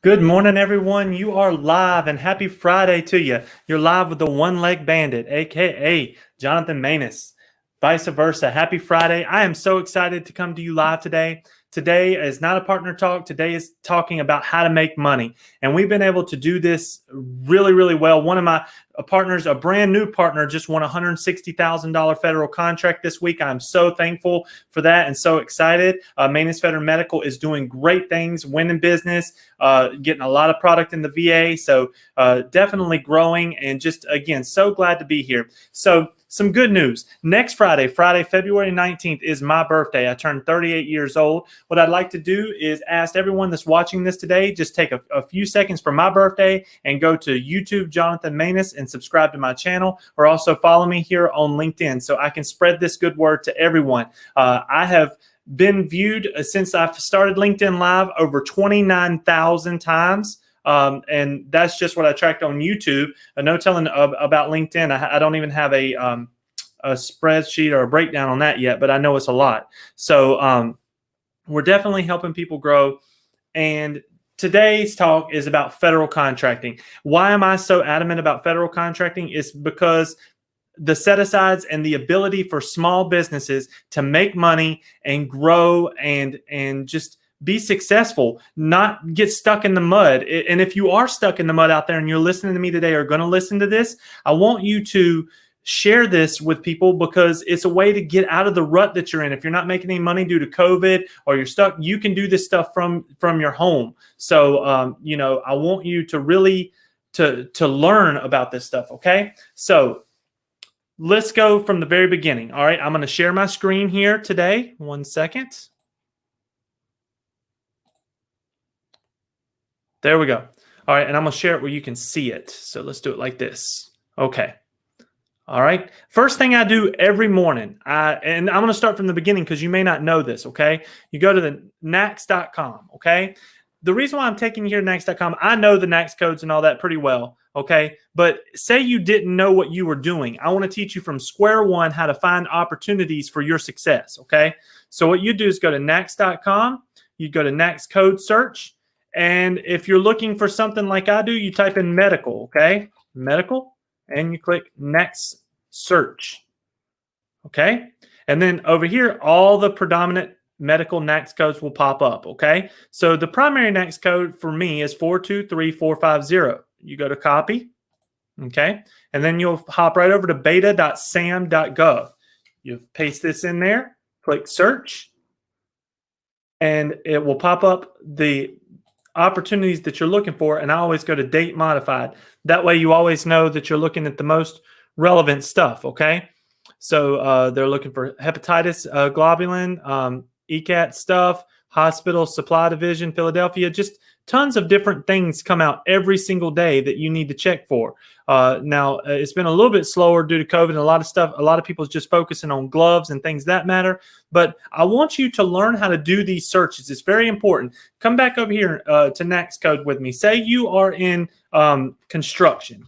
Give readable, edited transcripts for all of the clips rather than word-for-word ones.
Good morning, everyone. You are live, and happy Friday to you. You're live with the One Leg Bandit, AKA Johnathan Maness. Vice versa. Happy Friday. I am so excited to come to you live today. Today is not a partner talk. Today is talking about how to make money. And we've been able to do this really, really well. One of my partners, a brand new partner, just won a $160,000 federal contract this week. I'm so thankful for that and so excited. Maness Veteran Medical is doing great things, winning business, getting a lot of product in the VA. So definitely growing, and just, again, so glad to be here. So some good news. Next Friday, February 19th, is my birthday. I turned 38 years old. What I'd like to do is ask everyone that's watching this today, just take a few seconds for my birthday and go to YouTube, Johnathan Maness, and subscribe to my channel, or also follow me here on LinkedIn so I can spread this good word to everyone. I have been viewed since I've started LinkedIn Live over 29,000 times. And that's just what I tracked on YouTube. No telling about LinkedIn. I don't even have a spreadsheet or a breakdown on that yet, but I know it's a lot. So we're definitely helping people grow. And today's talk is about federal contracting. Why am I so adamant about federal contracting? It's because the set-asides and the ability for small businesses to make money and grow and just be successful, not get stuck in the mud. And if you are stuck in the mud out there and you're listening to me today or going to listen to this, I want you to share this with people, because it's a way to get out of the rut that you're in. If you're not making any money due to COVID or you're stuck, you can do this stuff from your home. So, I want you to really to learn about this stuff. Okay. So let's go from the very beginning. All right. I'm going to share my screen here today. 1 second. There we go. All right, and I'm going to share it where you can see it. So let's do it like this. Okay. All right. First thing I do every morning, and I'm going to start from the beginning because you may not know this, okay? You go to the NACS.com, okay? The reason why I'm taking you here to NACS.com, I know the NACS codes and all that pretty well, okay? But say you didn't know what you were doing. I want to teach you from square one how to find opportunities for your success, okay? So what you do is go to NACS.com, you go to NACS code search, and if you're looking for something like I do, you type in medical, okay? Medical, and you click next search, okay? And then over here, all the predominant medical NACS codes will pop up, okay? So the primary NACS code for me is 423450. You go to copy, okay? And then you'll hop right over to beta.sam.gov. You paste this in there, click search, and it will pop up the opportunities that you're looking for. And I always go to date modified. That way you always know that you're looking at the most relevant stuff, okay? So they're looking for hepatitis globulin, ECAT stuff, hospital supply division, Philadelphia, just tons of different things come out every single day that you need to check for. Now, it's been a little bit slower due to COVID and a lot of stuff. A lot of people's just focusing on gloves and things that matter. But I want you to learn how to do these searches. It's very important. Come back over here to NACS code with me. Say you are in construction,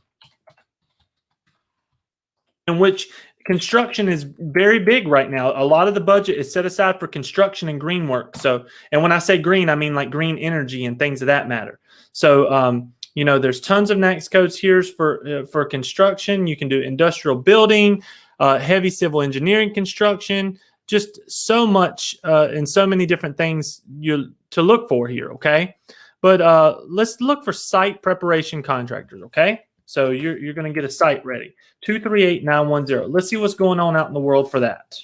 in which construction is very big right now. A lot of the budget is set aside for construction and green work. So, and when I say green, I mean like green energy and things of that matter. So, there's tons of NACS codes here for construction. You can do industrial building, heavy civil engineering construction, just so much and so many different things to look for here, okay? But let's look for site preparation contractors, okay? So you're going to get a site ready. 238910. Let's see what's going on out in the world for that.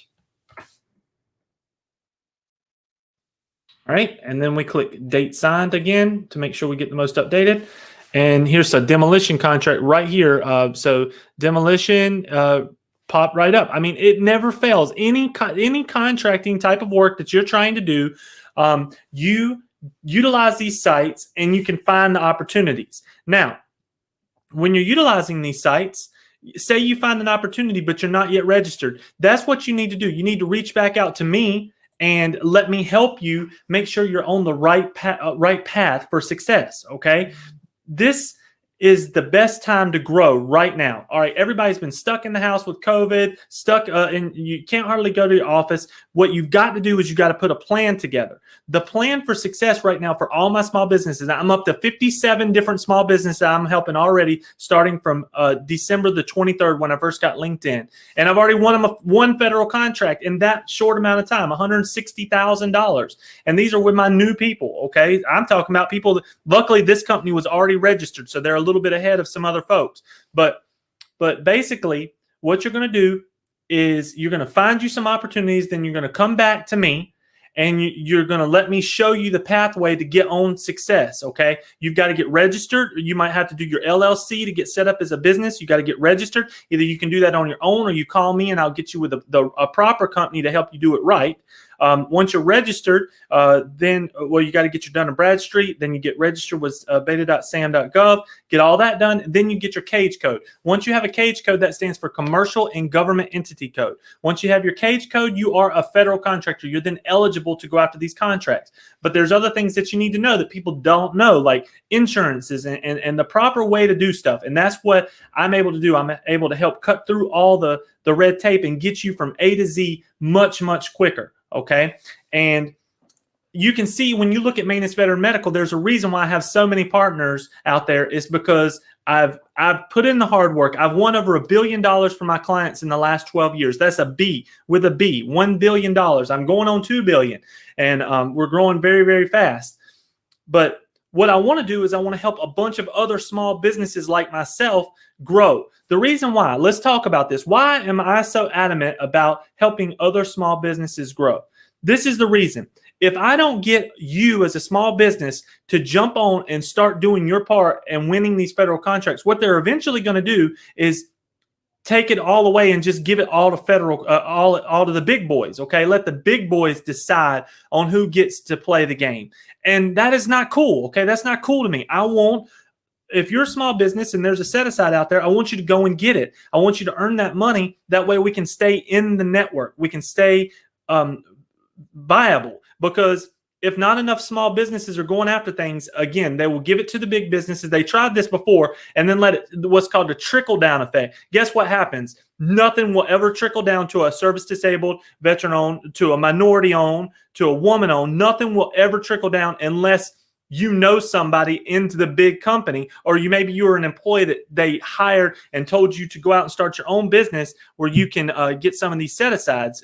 All right, and then we click date signed again to make sure we get the most updated. And here's a demolition contract right here. So demolition pop right up. I mean, it never fails. Any contracting type of work that you're trying to do, you utilize these sites and you can find the opportunities. Now, when you're utilizing these sites, say you find an opportunity, but you're not yet registered. That's what you need to do. You need to reach back out to me and let me help you make sure you're on the right path for success. Okay. This is the best time to grow right now. All right, everybody's been stuck in the house with COVID, stuck and you can't hardly go to your office. What you've got to do is you got to put a plan together. The plan for success right now for all my small businesses, I'm up to 57 different small businesses I'm helping already, starting from December the 23rd when I first got LinkedIn. And I've already won them one federal contract in that short amount of time, $160,000. And these are with my new people, okay? I'm talking about people that, luckily this company was already registered, so they're a little bit ahead of some other folks. But basically, what you're going to do is you're going to find you some opportunities, then you're going to come back to me, and you're going to let me show you the pathway to get on success, okay? You've got to get registered. You might have to do your LLC to get set up as a business. You got to get registered. Either you can do that on your own or you call me and I'll get you with a proper company to help you do it right. Once you're registered, then you got to get your Dun & Bradstreet. Then you get registered with beta.sam.gov. Get all that done. Then you get your CAGE code. Once you have a CAGE code, that stands for Commercial and Government Entity Code. Once you have your CAGE code, you are a federal contractor. You're then eligible to go after these contracts. But there's other things that you need to know that people don't know, like insurances and the proper way to do stuff. And that's what I'm able to do. I'm able to help cut through all the red tape and get you from A to Z much, much quicker. Okay. And you can see when you look at Maness Veteran Medical, there's a reason why I have so many partners out there. Is because I've put in the hard work. I've won over $1 billion for my clients in the last 12 years. That's a B with a B, $1 billion. I'm going on $2 billion, and we're growing very, very fast. But what I want to do is I want to help a bunch of other small businesses like myself grow. The reason why, let's talk about this. Why am I so adamant about helping other small businesses grow? This is the reason. If I don't get you as a small business to jump on and start doing your part and winning these federal contracts, what they're eventually going to do is take it all away and just give it all to federal, all to the big boys. Okay, let the big boys decide on who gets to play the game, and that is not cool. Okay, that's not cool to me. I want, if you're a small business and there's a set aside out there, I want you to go and get it. I want you to earn that money. That way we can stay in the network. We can stay viable, because if not enough small businesses are going after things, again, they will give it to the big businesses. They tried this before and then let it, what's called a trickle down effect. Guess what happens? Nothing will ever trickle down to a service disabled, veteran owned, to a minority owned, to a woman owned. Nothing will ever trickle down unless you know somebody into the big company, or maybe you were an employee that they hired and told you to go out and start your own business where you can get some of these set asides,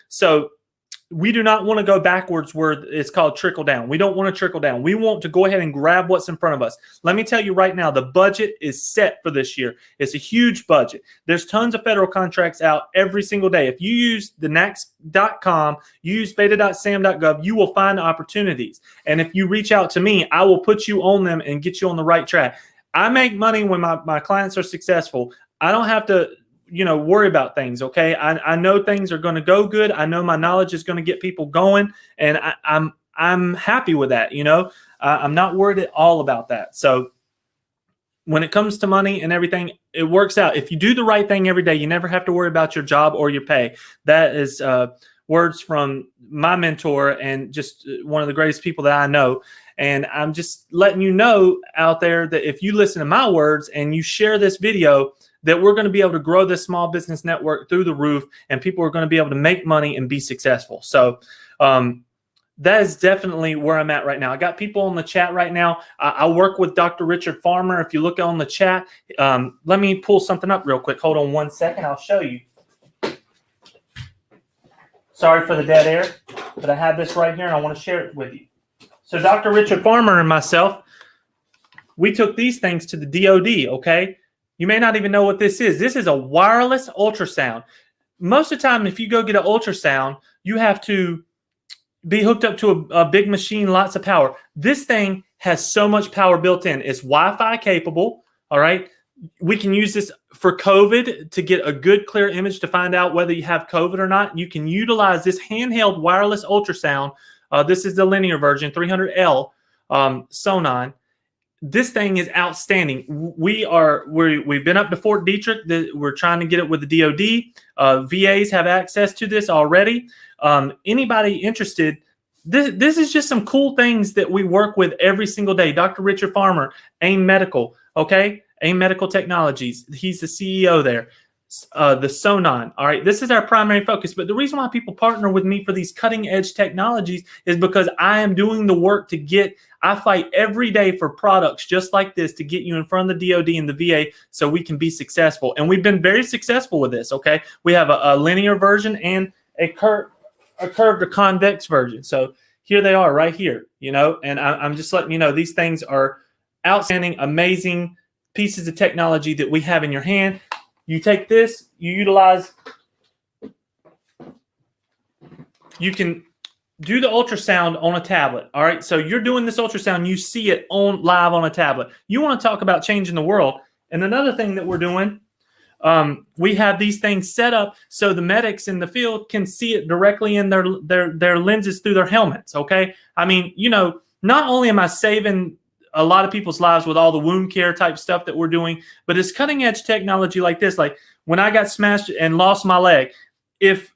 So we do not want to go backwards where it's called trickle down. We don't want to trickle down. We want to go ahead and grab what's in front of us. Let me tell you right now, the budget is set for this year. It's a huge budget. There's tons of federal contracts out every single day. If you use thenax.com, use beta.sam.gov, you will find opportunities. And if you reach out to me, I will put you on them and get you on the right track. I make money when my clients are successful. I don't have to worry about things. Okay. I know things are going to go good. I know my knowledge is going to get people going, and I'm happy with that. I'm not worried at all about that. So when it comes to money and everything, it works out. If you do the right thing every day, you never have to worry about your job or your pay. That is words from my mentor and just one of the greatest people that I know. And I'm just letting you know out there that if you listen to my words and you share this video, that we're going to be able to grow this small business network through the roof, and people are going to be able to make money and be successful. So that is definitely where I'm at right now. I got people in the chat right now. I work with Dr. Richard Farmer. If you look on the chat, let me pull something up real quick. Hold on 1 second. I'll show you. Sorry for the dead air, but I have this right here and I want to share it with you. So Dr. Richard Farmer and myself, we took these things to the DOD, okay? You may not even know what this is. This is a wireless ultrasound. Most of the time, if you go get an ultrasound, you have to be hooked up to a big machine, lots of power. This thing has so much power built in. It's Wi-Fi capable, all right? We can use this for COVID to get a good, clear image to find out whether you have COVID or not. You can utilize this handheld wireless ultrasound. This is the linear version, 300L Sonon. This thing is outstanding. We've been up to Fort Detrick. We're trying to get it with the DOD. VAs have access to this already. Anybody interested? This is just some cool things that we work with every single day. Dr. Richard Farmer, AIM Medical. Okay, AIM Medical Technologies. He's the CEO there. The Sonon. All right, this is our primary focus. But the reason why people partner with me for these cutting edge technologies is because I am doing the work to get. I fight every day for products just like this to get you in front of the DoD and the VA so we can be successful. And we've been very successful with this. Okay, we have a linear version and a curved or convex version. So here they are right here. And I'm just letting you know these things are outstanding, amazing pieces of technology that we have in your hand. You take this, you utilize, you can do the ultrasound on a tablet. All right. So you're doing this ultrasound, you see it live on a tablet. You want to talk about changing the world. And another thing that we're doing, we have these things set up so the medics in the field can see it directly in their lenses through their helmets. Okay. I mean, not only am I saving a lot of people's lives with all the wound care type stuff that we're doing, but it's cutting edge technology like this. Like when I got smashed and lost my leg, if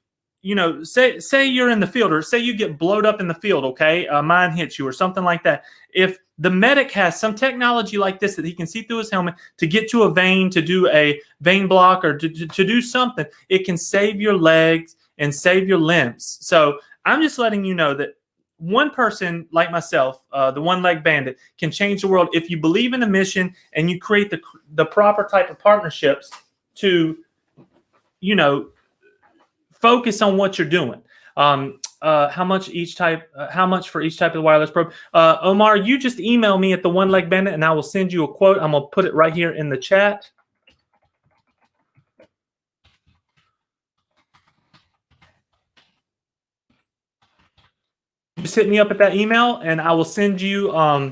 say you're in the field, or say you get blowed up in the field, okay, a mine hits you or something like that. If the medic has some technology like this that he can see through his helmet to get to a vein, to do a vein block, or to do something, it can save your legs and save your limbs. So I'm just letting you know that one person like myself, the One Leg Bandit, can change the world if you believe in a mission and you create the proper type of partnerships to, focus on what you're doing. How much for each type of the wireless probe? Omar, you just email me at the One Leg Bandit and I will send you a quote. I'm gonna put it right here in the chat. Just hit me up at that email and I will send you a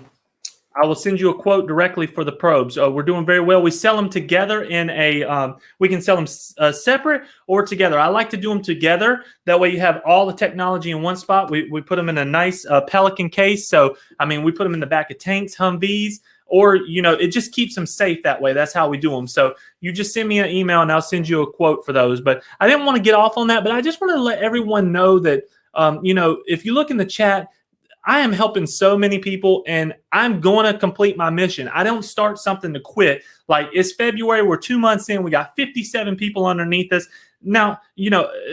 quote directly for the probes. We're doing very well. We sell them together in we can sell them separate or together. I like to do them together. That way you have all the technology in one spot. We put them in a nice Pelican case. So, I mean, we put them in the back of tanks, Humvees, or, it just keeps them safe that way. That's how we do them. So you just send me an email and I'll send you a quote for those. But I didn't want to get off on that, but I just want to let everyone know that, if you look in the chat, I am helping so many people and I'm going to complete my mission. I don't start something to quit. Like it's February, we're 2 months in, we got 57 people underneath us. Now,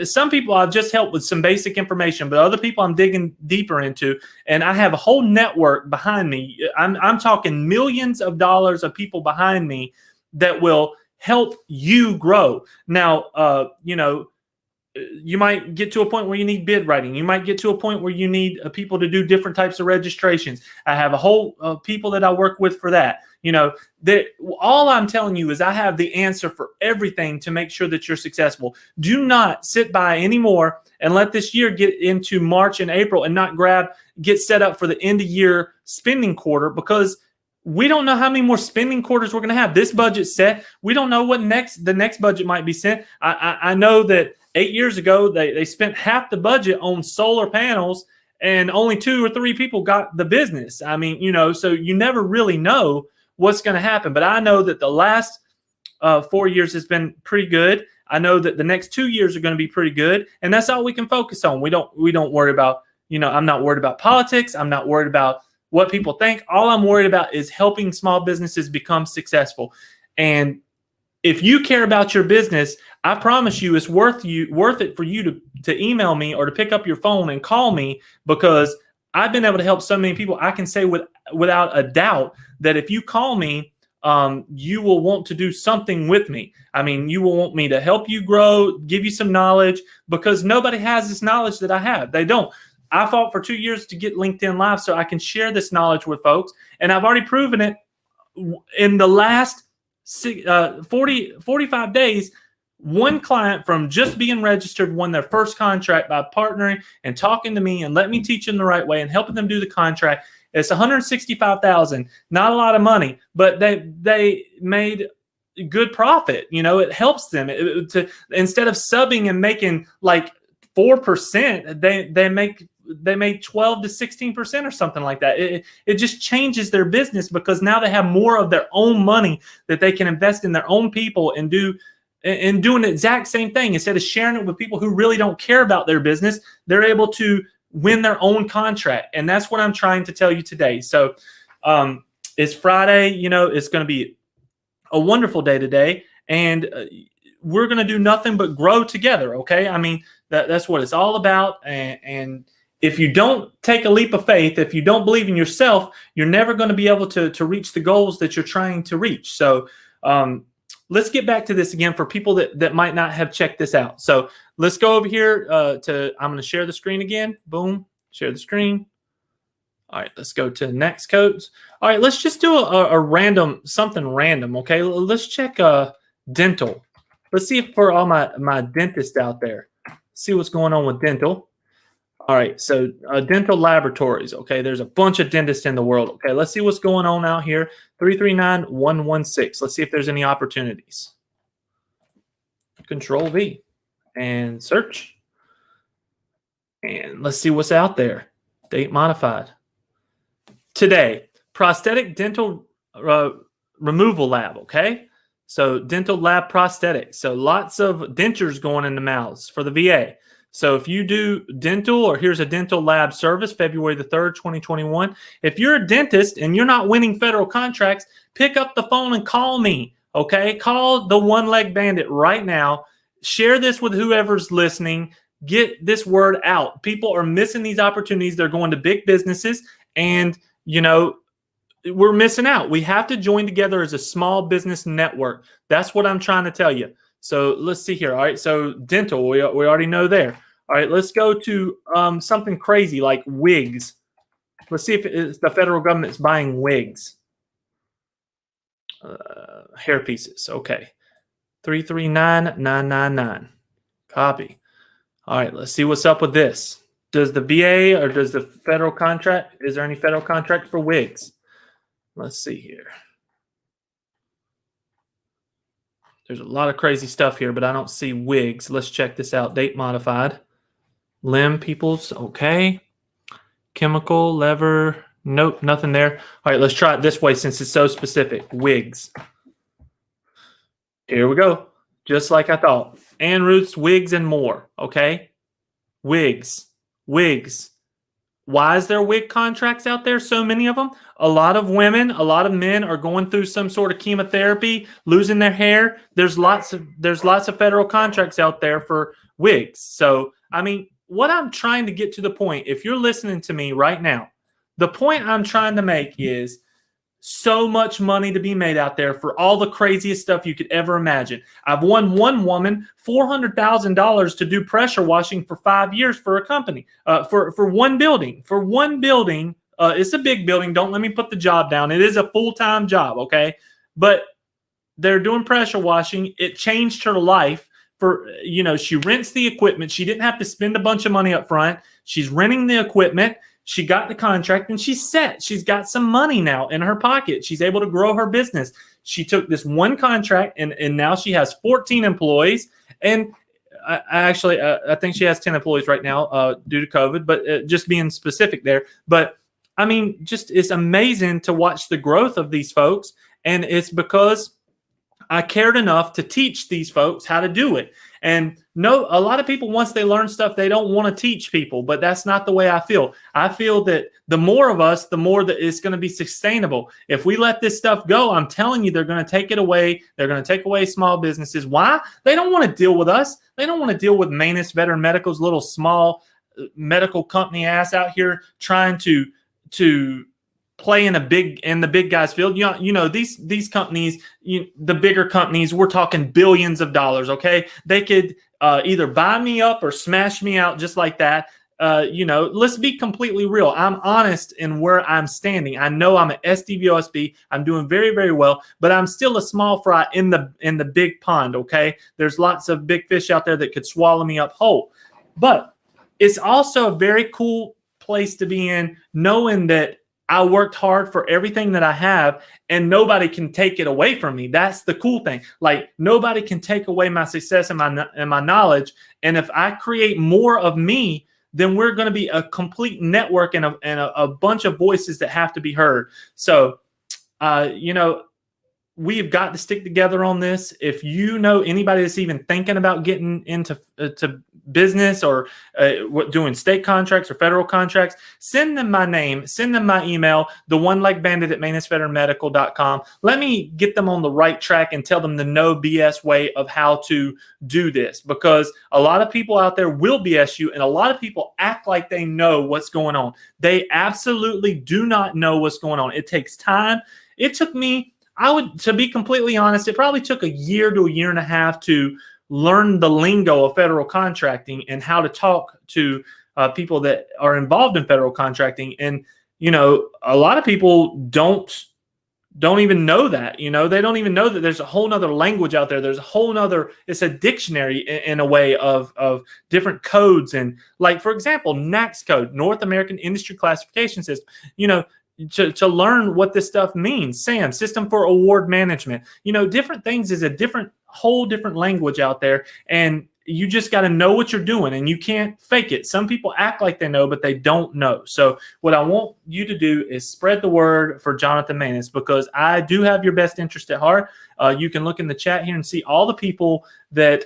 some people I've just helped with some basic information, but other people I'm digging deeper into, and I have a whole network behind me. I'm talking millions of dollars of people behind me that will help you grow. Now, you might get to a point where you need bid writing. You might get to a point where you need people to do different types of registrations. I have a whole people that I work with for that. All I'm telling you is I have the answer for everything to make sure that you're successful. Do not sit by anymore and let this year get into March and April and not get set up for the end of year spending quarter, because we don't know how many more spending quarters we're going to have. This budget's set. We don't know what the next budget might be sent. I know that 8 years ago, they spent half the budget on solar panels and only 2 or 3 people got the business. I mean, so you never really know what's going to happen. But I know that the last 4 years has been pretty good. I know that the next 2 years are going to be pretty good. And that's all we can focus on. We don't worry about, I'm not worried about politics. I'm not worried about what people think. All I'm worried about is helping small businesses become successful. And if you care about your business, I promise you it's worth it for you to email me or to pick up your phone and call me, because I've been able to help so many people. I can say without a doubt that if you call me, you will want to do something with me. I mean, you will want me to help you grow, give you some knowledge, because nobody has this knowledge that I have. They don't. I fought for 2 years to get LinkedIn Live so I can share this knowledge with folks. And I've already proven it in the last 45 days. One client from just being registered won their first contract by partnering and talking to me and let me teach them the right way and helping them do the contract. It's $165,000, not a lot of money, but they made good profit. It helps them to instead of subbing and making like 4%, they made 12 to 16% or something like that. It just changes their business, because now they have more of their own money that they can invest in their own people and doing the exact same thing. Instead of sharing it with people who really don't care about their business, they're able to win their own contract. And that's what I'm trying to tell you today. So it's Friday, it's going to be a wonderful day today, and we're going to do nothing but grow together. Okay. I mean, that's what it's all about. And if you don't take a leap of faith, if you don't believe in yourself, you're never going to be able to reach the goals that you're trying to reach. So let's get back to this again for people that might not have checked this out. So let's go over here I'm going to share the screen again. Boom, share the screen. All right, let's go to next codes. All right, let's just do a something random, okay? Let's check dental. Let's see if for all my dentists out there, see what's going on with dental. All right, so dental laboratories, okay? There's a bunch of dentists in the world, okay? Let's see what's going on out here. 339116. Let's see if there's any opportunities. Control V and search. And let's see what's out there. Date modified. Today, prosthetic dental removal lab, okay? So dental lab prosthetics. So lots of dentures going in the mouths for the VA. So if you do dental, or here's a dental lab service, February the 3rd, 2021. If you're a dentist and you're not winning federal contracts, pick up the phone and call me, okay? Call the One Leg Bandit right now. Share this with whoever's listening. Get this word out. People are missing these opportunities. They're going to big businesses, and we're missing out. We have to join together as a small business network. That's what I'm trying to tell you. So let's see here. All right. So dental, we already know there. All right. Let's go to something crazy like wigs. Let's see if it's the federal government's buying wigs. Hair pieces. Okay. 339999. Copy. All right. Let's see what's up with this. Does the VA or does the federal contract, is there any federal contract for wigs? Let's see here. There's a lot of crazy stuff here, but I don't see wigs. Let's check this out. Date modified. Limb peoples, okay. Chemical, lever, nope, nothing there. All right, let's try it this way since it's so specific. Wigs. Here we go. Just like I thought. And roots, wigs, and more, okay? Wigs. Wigs. Why is there wig contracts out there? So many of them. A lot of women, a lot of men are going through some sort of chemotherapy, losing their hair. There's lots of federal contracts out there for wigs. So, I mean, what I'm trying to get to the point, if you're listening to me right now, the point I'm trying to make is so much money to be made out there for all the craziest stuff you could ever imagine. I've won one woman $400,000 to do pressure washing for 5 years for a company, for one building. For one building, it's a big building. Don't let me put the job down. It is a full-time job, okay? But they're doing pressure washing. It changed her life. She rents the equipment. She didn't have to spend a bunch of money up front. She's renting the equipment. She got the contract and she's set. She's got some money now in her pocket. She's able to grow her business. She took this one contract and now she has 14 employees. And I think she has 10 employees right now due to COVID, but just being specific there. But I mean, just it's amazing to watch the growth of these folks. And it's because I cared enough to teach these folks how to do it. And no, a lot of people, once they learn stuff, they don't want to teach people, but that's not the way I feel. I feel that the more of us, the more that it's going to be sustainable. If we let this stuff go, I'm telling you, they're going to take it away. They're going to take away small businesses. Why? They don't want to deal with us. They don't want to deal with Maness Veteran Medical's little small medical company ass out here trying to play in the big guys field. These companies, the bigger companies, we're talking billions of dollars. Okay, they could either buy me up or smash me out just like that. Let's be completely real. I'm honest in where I'm standing. I know I'm an SDVOSB. I'm doing very, very well, but I'm still a small fry in the big pond. Okay, there's lots of big fish out there that could swallow me up whole. But it's also a very cool place to be in, knowing that I worked hard for everything that I have and nobody can take it away from me. That's the cool thing. Like, nobody can take away my success and my knowledge. And if I create more of me, then we're going to be a complete network and a bunch of voices that have to be heard. So, we've got to stick together on this. If you know anybody that's even thinking about getting into to business or doing state contracts or federal contracts, send them my name, send them my email, the1legbandit@manusveteranmedical.com. Let me get them on the right track and tell them the no BS way of how to do this, because a lot of people out there will BS you, and a lot of people act like they know what's going on. They absolutely do not know what's going on. It takes time. It took me, to be completely honest, it probably took a year to a year and a half to learn the lingo of federal contracting and how to talk to people that are involved in federal contracting. And, a lot of people don't even know that. They don't even know that there's a whole nother language out there. There's a whole nother, it's a dictionary in a way of different codes. And like, for example, NACS code, North American Industry Classification System, to learn what this stuff means. SAM, System for Award Management, different things is a whole different language out there. And you just got to know what you're doing, and you can't fake it. Some people act like they know, but they don't know. So what I want you to do is spread the word for Johnathan Maness, because I do have your best interest at heart. You can look in the chat here and see all the people that,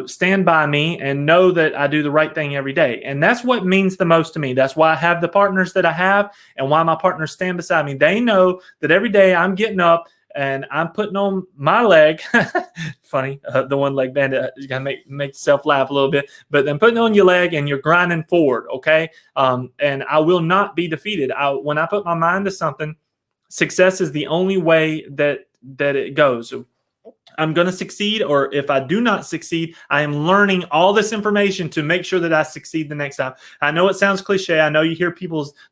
stand by me and know that I do the right thing every day. And that's what means the most to me. That's why I have the partners that I have, and why my partners stand beside me. They know that every day I'm getting up and I'm putting on my leg. Funny, the one leg bandit. You gotta make yourself laugh a little bit, but then putting on your leg and you're grinding forward, okay? And I will not be defeated. When I put my mind to something, success is the only way that it goes. I'm going to succeed, or if I do not succeed, I am learning all this information to make sure that I succeed the next time. I know it sounds cliche. I know you hear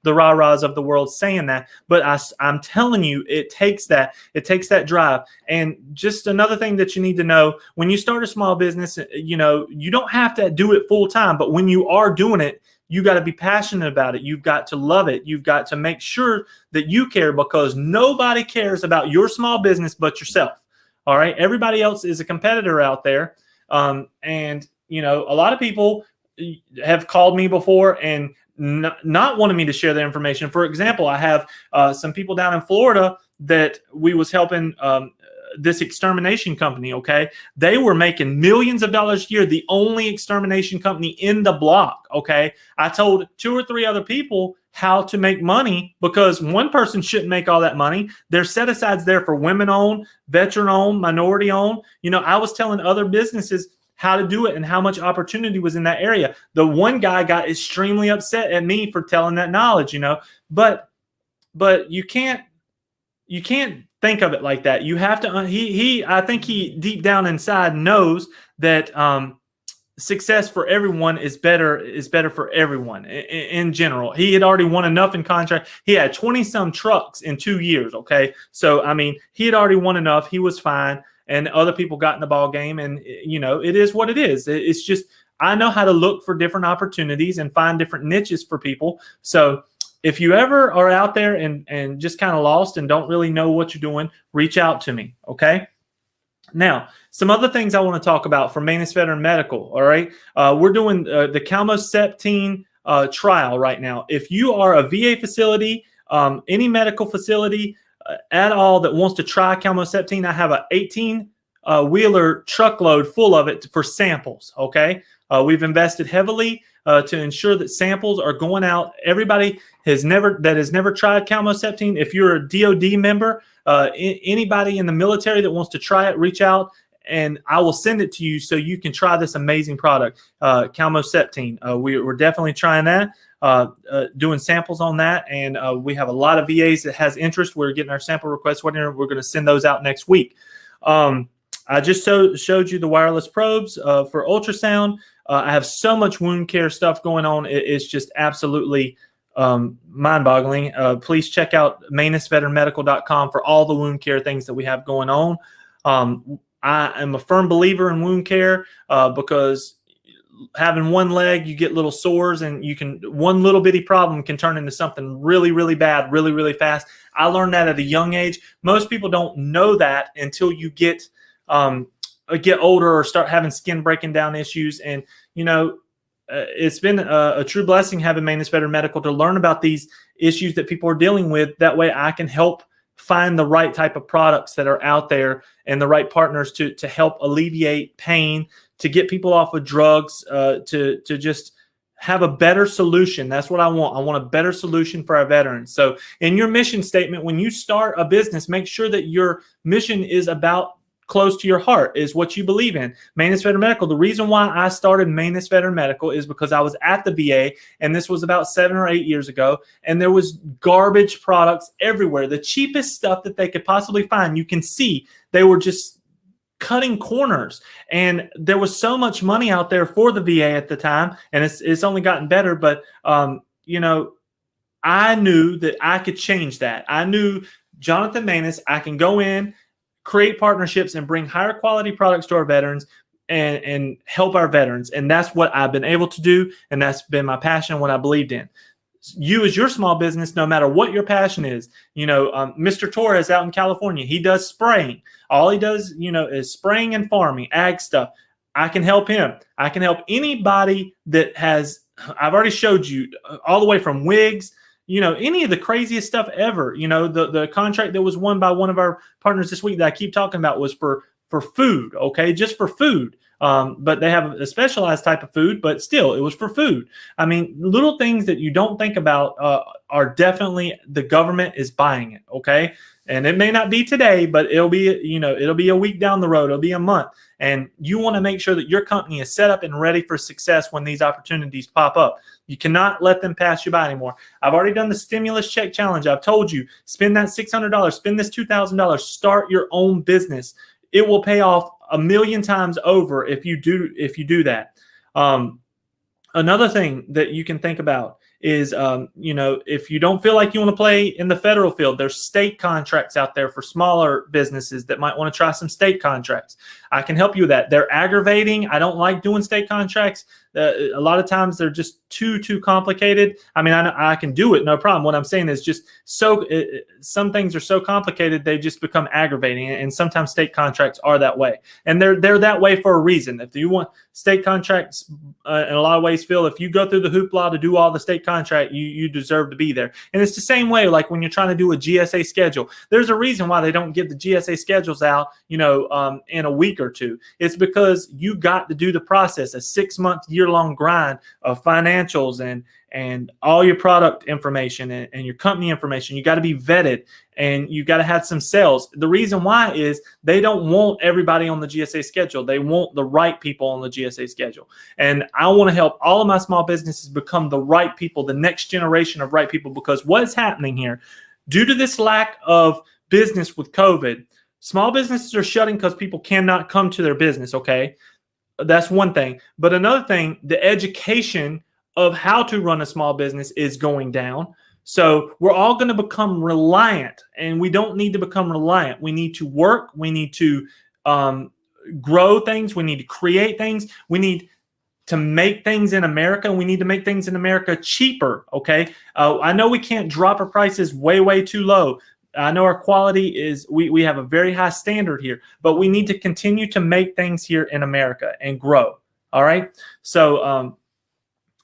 the rah-rahs of the world saying that, but I'm telling you, it takes that drive. And just another thing that you need to know, when you start a small business, you don't have to do it full time, but when you are doing it, you got to be passionate about it. You've got to love it. You've got to make sure that you care, because nobody cares about your small business but yourself. All right. Everybody else is a competitor out there. And, a lot of people have called me before and not wanting me to share their information. For example, I have some people down in Florida that we was helping this extermination company. Okay. They were making millions of dollars a year, the only extermination company in the block. Okay. I told 2 or 3 other people how to make money, because one person shouldn't make all that money. There's set asides there for women owned, veteran owned, minority owned. I was telling other businesses how to do it and how much opportunity was in that area. The one guy got extremely upset at me for telling that knowledge, but you can't think of it like that. You have to, I think he deep down inside knows that, success for everyone is better for everyone in general. He had already won enough in contract. He had 20 some trucks in 2 years. Okay. So, he had already won enough. He was fine. And other people got in the ball game, and it is what it is. It's just, I know how to look for different opportunities and find different niches for people. So if you ever are out there and just kind of lost and don't really know what you're doing, reach out to me. Okay. Now, some other things I want to talk about for Maness Veteran Medical. All right. We're doing the Calmoseptine trial right now. If you are a VA facility, any medical facility at all that wants to try Calmoseptine, I have an 18-wheeler truckload full of it for samples. Okay. We've invested heavily to ensure that samples are going out. Everybody that has never tried Calmoseptine, if you're a DOD member, anybody in the military that wants to try it, reach out and I will send it to you so you can try this amazing product, Calmoseptine. We're definitely trying that, doing samples on that. And we have a lot of VAs that has interest. We're getting our sample requests. We're going to send those out next week. I just showed you the wireless probes for ultrasound. I have so much wound care stuff going on. It's just absolutely mind-boggling. Please check out manusveteranmedical.com for all the wound care things that we have going on. I am a firm believer in wound care because having one leg, you get little sores, and one little bitty problem can turn into something really, really bad, really, really fast. I learned that at a young age. Most people don't know that until you get older or start having skin breaking down issues. And, it's been a true blessing having Maness Veteran Medical to learn about these issues that people are dealing with. That way I can help find the right type of products that are out there and the right partners to help alleviate pain, to get people off of drugs, to just have a better solution. That's what I want. I want a better solution for our veterans. So in your mission statement, when you start a business, make sure that your mission is about close to your heart, is what you believe in. Maness Veteran Medical. The reason why I started Maness Veteran Medical is because I was at the VA, and this was about 7 or 8 years ago, and there was garbage products everywhere. The cheapest stuff that they could possibly find. You can see they were just cutting corners, and there was so much money out there for the VA at the time, and it's only gotten better. But you know, I knew that I could change that. I knew, Johnathan Maness, I can go in, create partnerships, and bring higher quality products to our veterans and help our veterans. And that's what I've been able to do, and that's been my passion, what I believed in. You, as your small business, no matter what your passion is, you know, Mr. Torres out in California, he does spraying. All he does, you know, is spraying and farming, ag stuff. I can help him. I can help anybody that has, I've already showed you, all the way from wigs, you know, any of the craziest stuff ever. You know, the contract that was won by one of our partners this week that I keep talking about was for food, okay, just for food. But they have a specialized type of food, but still, it was for food. I mean, little things that you don't think about are definitely, the government is buying it, okay? And it may not be today, but it'll be, you know, it'll be a week down the road. It'll be a month. And you want to make sure that your company is set up and ready for success when these opportunities pop up. You cannot let them pass you by anymore. I've already done the stimulus check challenge. I've told you, spend that $600, spend this $2,000, start your own business. It will pay off 1,000,000 times over if you do that. Another thing that you can think about is, you know, if you don't feel like you want to play in the federal field, there's state contracts out there for smaller businesses that might want to try some state contracts. I can help you with that. They're aggravating. I don't like doing state contracts. A lot of times they're just too complicated. I mean, I can do it, no problem. What I'm saying is just some things are so complicated, they just become aggravating. And sometimes state contracts are that way. And they're that way for a reason. If you want state contracts, in a lot of ways, Phil, if you go through the hoopla to do all the state contract, you deserve to be there. And it's the same way, like when you're trying to do a GSA schedule. There's a reason why they don't get the GSA schedules out, you know, in a week or two. It's because you got to do the process, a 6-month, year-long grind of financials and all your product information and your company information. You got to be vetted, and you got to have some sales. The reason why is they don't want everybody on the GSA schedule. They want the right people on the GSA schedule. And I want to help all of my small businesses become the right people, the next generation of right people, because what's happening here, due to this lack of business with COVID, small businesses are shutting because people cannot come to their business, okay? That's one thing. But another thing, the education of how to run a small business is going down. So we're all going to become reliant, and we don't need to become reliant. We need to work. We need to grow things. We need to create things. We need to make things in America, and we need to make things in America cheaper, okay? I know we can't drop our prices way too low. I know our quality is, we have a very high standard here, but we need to continue to make things here in America and grow, all right? So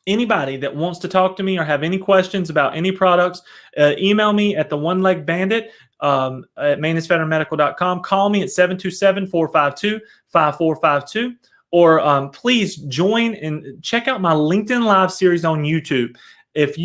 anybody that wants to talk to me or have any questions about any products, email me at The1legbandit at manessveteranmedical.com. Call me at 727-452-5452. Or please join and check out my LinkedIn Live series on YouTube. If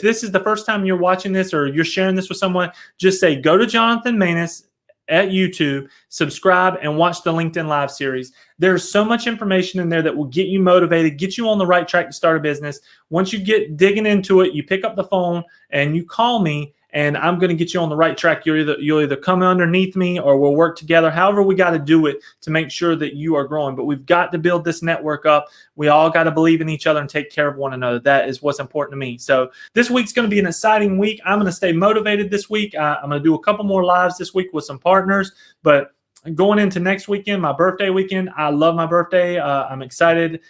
this is the first time you're watching this or you're sharing this with someone, just say, go to Johnathan Maness at YouTube, subscribe, and watch the LinkedIn Live series. There's so much information in there that will get you motivated, get you on the right track to start a business. Once you get digging into it, you pick up the phone and you call me, and I'm going to get you on the right track. You'll either come underneath me or we'll work together. However we got to do it to make sure that you are growing. But we've got to build this network up. We all got to believe in each other and take care of one another. That is what's important to me. So this week's going to be an exciting week. I'm going to stay motivated this week. I'm going to do a couple more lives this week with some partners. But going into next weekend, my birthday weekend, I love my birthday. I'm excited.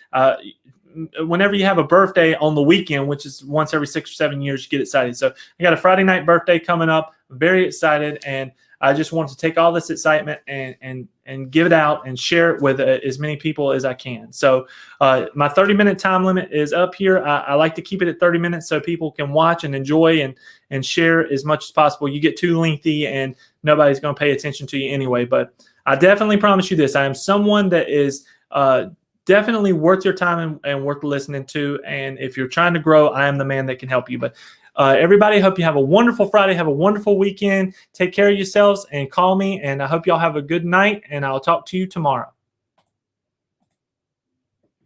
Whenever you have a birthday on the weekend, which is once every 6 or 7 years, you get excited. So I got a Friday night birthday coming up. I'm very excited, and I just want to take all this excitement and give it out and share it with as many people as I can. So my 30-minute time limit is up here. I like to keep it at 30 minutes so people can watch and enjoy and share as much as possible. You get too lengthy and nobody's going to pay attention to you anyway. But I definitely promise you this. I am someone that is definitely worth your time and worth listening to. And if you're trying to grow, I am the man that can help you. But everybody, hope you have a wonderful Friday. Have a wonderful weekend. Take care of yourselves and call me. And I hope y'all have a good night. And I'll talk to you tomorrow.